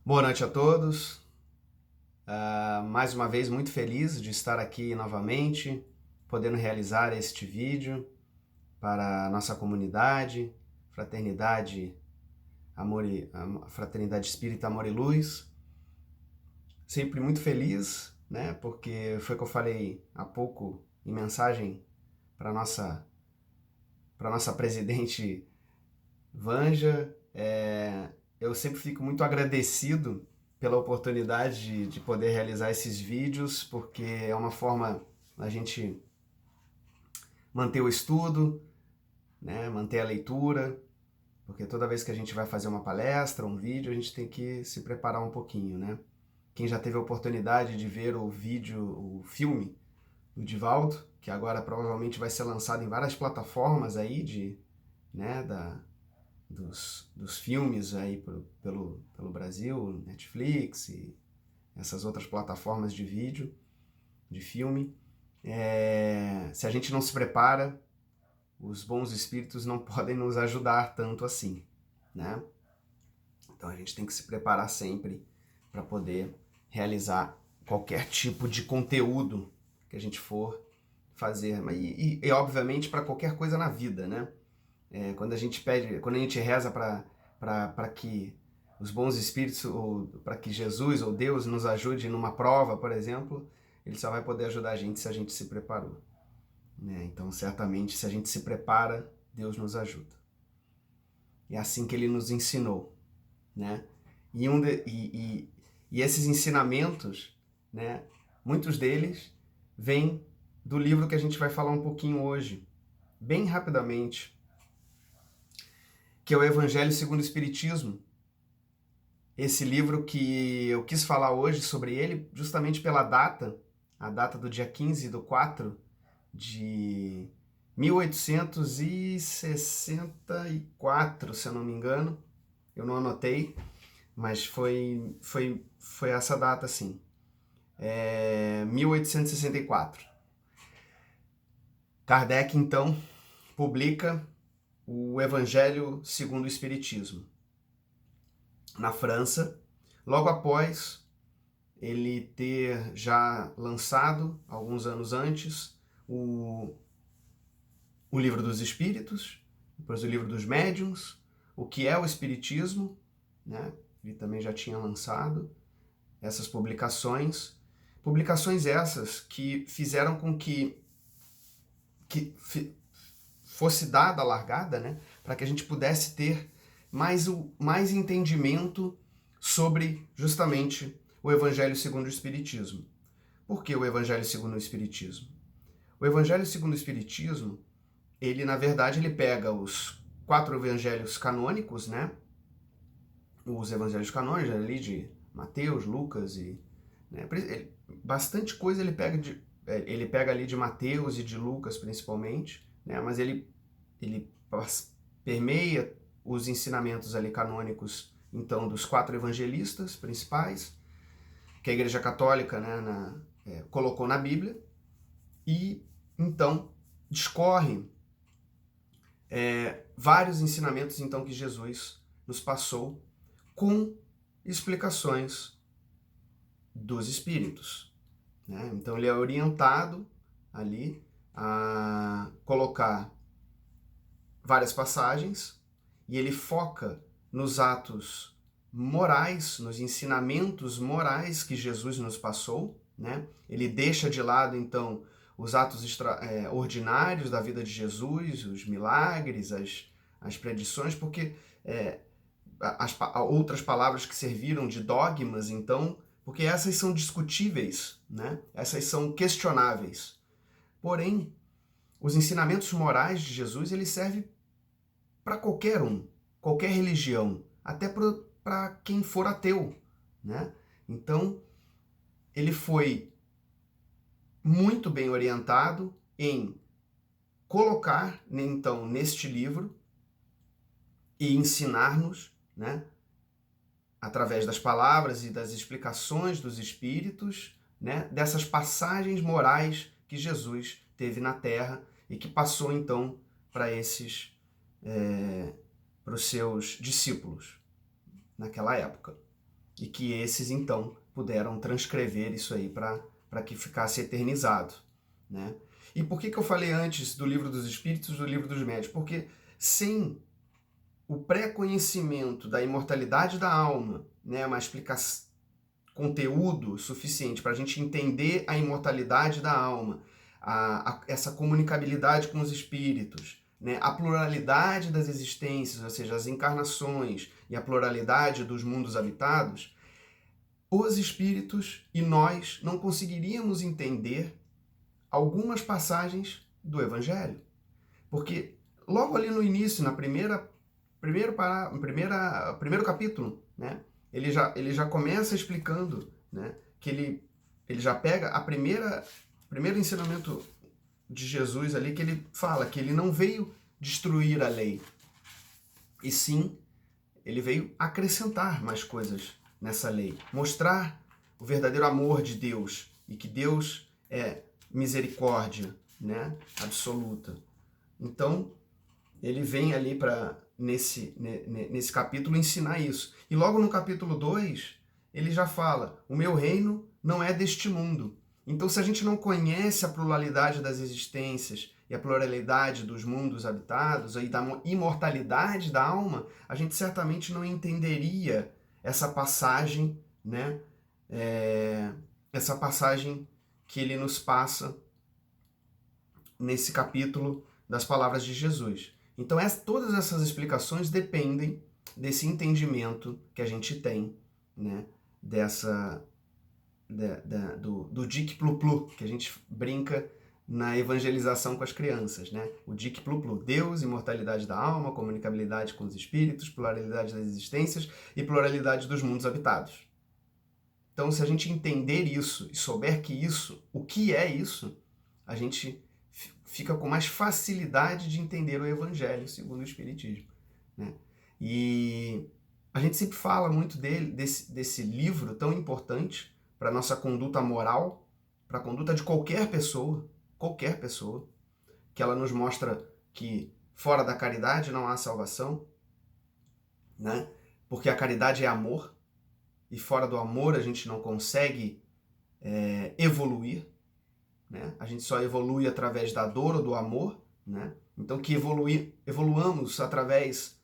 Boa noite a todos. Mais uma vez, muito feliz de estar aqui novamente, podendo realizar este vídeo para a nossa comunidade, fraternidade, fraternidade Espírita Amor e Luz. Sempre muito feliz, né? Porque foi o que eu falei há pouco em mensagem para nossa presidente Vanja. Eu sempre fico muito agradecido pela oportunidade de poder realizar esses vídeos, porque é uma forma da gente manter o estudo, né, manter a leitura, porque toda vez que a gente vai fazer uma palestra, um vídeo, a gente tem que se preparar um pouquinho, né? Quem já teve a oportunidade de ver o filme do Divaldo, que agora provavelmente vai ser lançado em várias plataformas aí né, dos filmes aí pelo Brasil, Netflix e essas outras plataformas de vídeo, de filme. Se a gente não se prepara, os bons espíritos não podem nos ajudar tanto assim, né? Então a gente tem que se preparar sempre para poder realizar qualquer tipo de conteúdo que a gente for fazer. E obviamente para qualquer coisa na vida, né? Quando a gente reza para que os bons espíritos, ou para que Jesus ou Deus nos ajude numa prova, por exemplo, ele só vai poder ajudar a gente se a gente se preparou, né? Então, certamente, se a gente se prepara, Deus nos ajuda. É assim que ele nos ensinou, né? E esses ensinamentos, né, muitos deles vêm do livro que a gente vai falar um pouquinho hoje, bem rapidamente, que é o Evangelho segundo o Espiritismo. Esse livro que eu quis falar hoje sobre ele, justamente pela data, a data do dia 15/4 de 1864, se eu não me engano. Eu não anotei, mas foi essa data, sim. 1864. Kardec, então, publica o Evangelho segundo o Espiritismo na França, logo após ele ter já lançado, alguns anos antes, o Livro dos Espíritos, depois o Livro dos Médiuns, o que é o Espiritismo, né? Ele também já tinha lançado essas publicações essas que fizeram com que fosse dada a largada, né? Para que a gente pudesse ter mais entendimento sobre justamente o Evangelho segundo o Espiritismo. Por que o Evangelho segundo o Espiritismo? O Evangelho segundo o Espiritismo, ele, na verdade, ele pega os 4 evangelhos canônicos, né? Os evangelhos canônicos ali de Mateus, Lucas e... Né? Bastante coisa ele pega ali de Mateus e de Lucas, principalmente, né? Mas ele permeia os ensinamentos ali canônicos, então, dos 4 evangelistas principais, que a Igreja Católica, né, colocou na Bíblia, e então discorre vários ensinamentos então que Jesus nos passou com explicações dos Espíritos, né? Então ele é orientado ali a colocar várias passagens e ele foca nos atos morais, nos ensinamentos morais que Jesus nos passou, né? Ele deixa de lado, então, os atos ordinários da vida de Jesus, os milagres, as predições, porque as outras palavras que serviram de dogmas, então, porque essas são discutíveis, né? Essas são questionáveis. Porém, os ensinamentos morais de Jesus, ele serve para qualquer um, qualquer religião, até para quem for ateu, né? Então, ele foi muito bem orientado em colocar, então, neste livro e ensinar-nos, né, através das palavras e das explicações dos Espíritos, né, dessas passagens morais que Jesus teve na Terra e que passou, então, para os seus discípulos naquela época. e que esses, então, puderam transcrever isso aí para que ficasse eternizado, né? E por que eu falei antes do Livro dos Espíritos e do Livro dos Médiuns? Porque sem o pré-conhecimento da imortalidade da alma, né, uma explicação, conteúdo suficiente para a gente entender a imortalidade da alma, essa comunicabilidade com os espíritos, né, a pluralidade das existências, ou seja, as encarnações e a pluralidade dos mundos habitados, os espíritos e nós não conseguiríamos entender algumas passagens do Evangelho. Porque logo ali no início, na primeiro capítulo, né, ele já começa explicando, né, que ele já pega primeiro ensinamento de Jesus ali, que ele fala que ele não veio destruir a lei, e sim, ele veio acrescentar mais coisas nessa lei, mostrar o verdadeiro amor de Deus, e que Deus é misericórdia, né, absoluta. Então, ele vem ali nesse capítulo ensinar isso. E logo no capítulo 2, ele já fala, o meu reino não é deste mundo. Então, se a gente não conhece a pluralidade das existências e a pluralidade dos mundos habitados e da imortalidade da alma, a gente certamente não entenderia essa passagem, né? Essa passagem que ele nos passa nesse capítulo das palavras de Jesus. Então, todas essas explicações dependem desse entendimento que a gente tem, né, do Dic Plu Plu, que a gente brinca na evangelização com as crianças, né? O Dic Plu Plu, Deus, imortalidade da alma, comunicabilidade com os espíritos, pluralidade das existências e pluralidade dos mundos habitados. Então, se a gente entender isso e souber o que é isso, a gente fica com mais facilidade de entender o Evangelho segundo o Espiritismo, né? E a gente sempre fala muito desse livro tão importante para a nossa conduta moral, para a conduta de qualquer pessoa, que ela nos mostra que fora da caridade não há salvação, né? Porque a caridade é amor, e fora do amor a gente não consegue evoluir, né? A gente só evolui através da dor ou do amor, né? Então que evoluamos através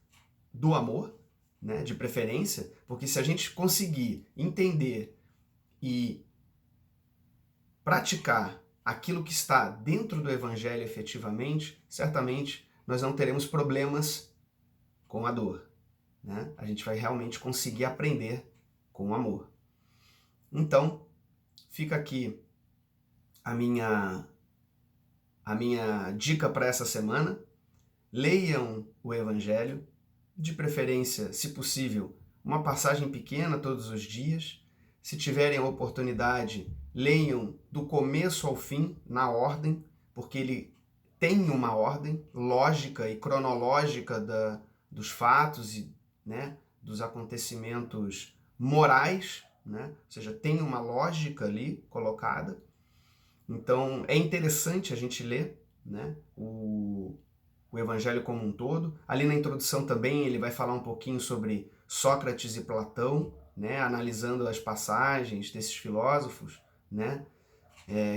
do amor, né? De preferência, porque se a gente conseguir entender e praticar aquilo que está dentro do Evangelho efetivamente, certamente nós não teremos problemas com a dor, né? A gente vai realmente conseguir aprender com o amor. Então, fica aqui a minha dica para essa semana. Leiam o Evangelho, de preferência, se possível, uma passagem pequena todos os dias. Se tiverem a oportunidade, leiam do começo ao fim, na ordem, porque ele tem uma ordem lógica e cronológica dos fatos e, né, dos acontecimentos morais, né? Ou seja, tem uma lógica ali colocada. Então, é interessante a gente ler, né, o Evangelho como um todo. Ali na introdução também ele vai falar um pouquinho sobre Sócrates e Platão, né, analisando as passagens desses filósofos, né,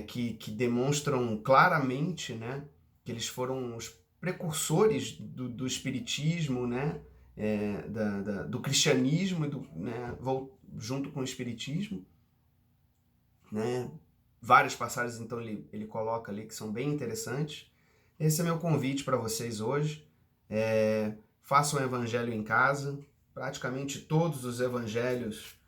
que demonstram claramente, né, que eles foram os precursores do espiritismo, né, do cristianismo, né, junto com o espiritismo, né. Várias passagens, então, ele coloca ali que são bem interessantes. Esse é meu convite para vocês hoje. Façam o evangelho em casa. Praticamente todos os evangelhos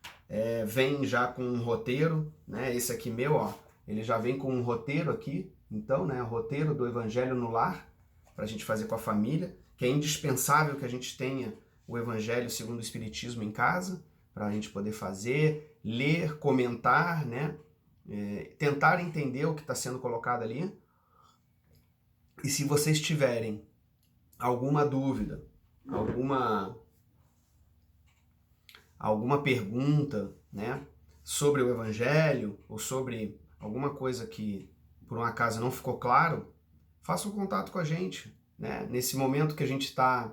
vêm já com um roteiro, né? Esse aqui meu, ó, ele já vem com um roteiro aqui. Então, né, o roteiro do evangelho no lar, para a gente fazer com a família, que é indispensável que a gente tenha o evangelho segundo o Espiritismo em casa, para a gente poder fazer, ler, comentar, né? Tentar entender o que está sendo colocado ali. E se vocês tiverem alguma dúvida, alguma pergunta, né, sobre o Evangelho ou sobre alguma coisa que por um acaso não ficou claro, façam contato com a gente, né? Nesse momento que a gente está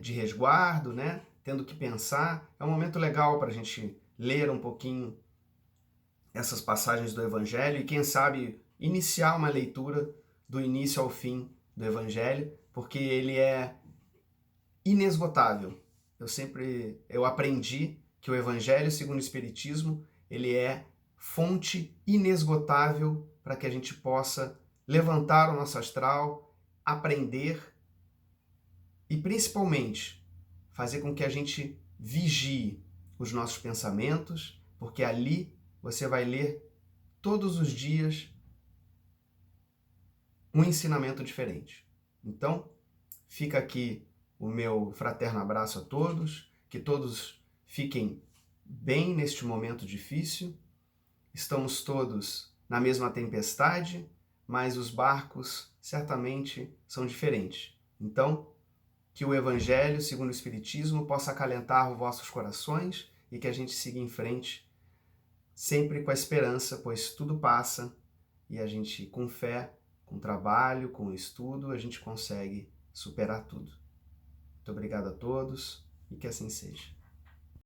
de resguardo, né? tendo que pensar, é um momento legal para a gente ler um pouquinho essas passagens do Evangelho e, quem sabe, iniciar uma leitura do início ao fim do Evangelho, porque ele é inesgotável. Eu aprendi que o Evangelho segundo o Espiritismo, ele é fonte inesgotável para que a gente possa levantar o nosso astral, aprender e principalmente fazer com que a gente vigie os nossos pensamentos, porque ali você vai ler todos os dias um ensinamento diferente. Então, fica aqui o meu fraterno abraço a todos, que todos fiquem bem neste momento difícil. Estamos todos na mesma tempestade, mas os barcos certamente são diferentes. Então, que o Evangelho, segundo o Espiritismo, possa acalentar os vossos corações e que a gente siga em frente, sempre com a esperança, pois tudo passa e a gente, com fé, com trabalho, com estudo, a gente consegue superar tudo. Muito obrigado a todos e que assim seja.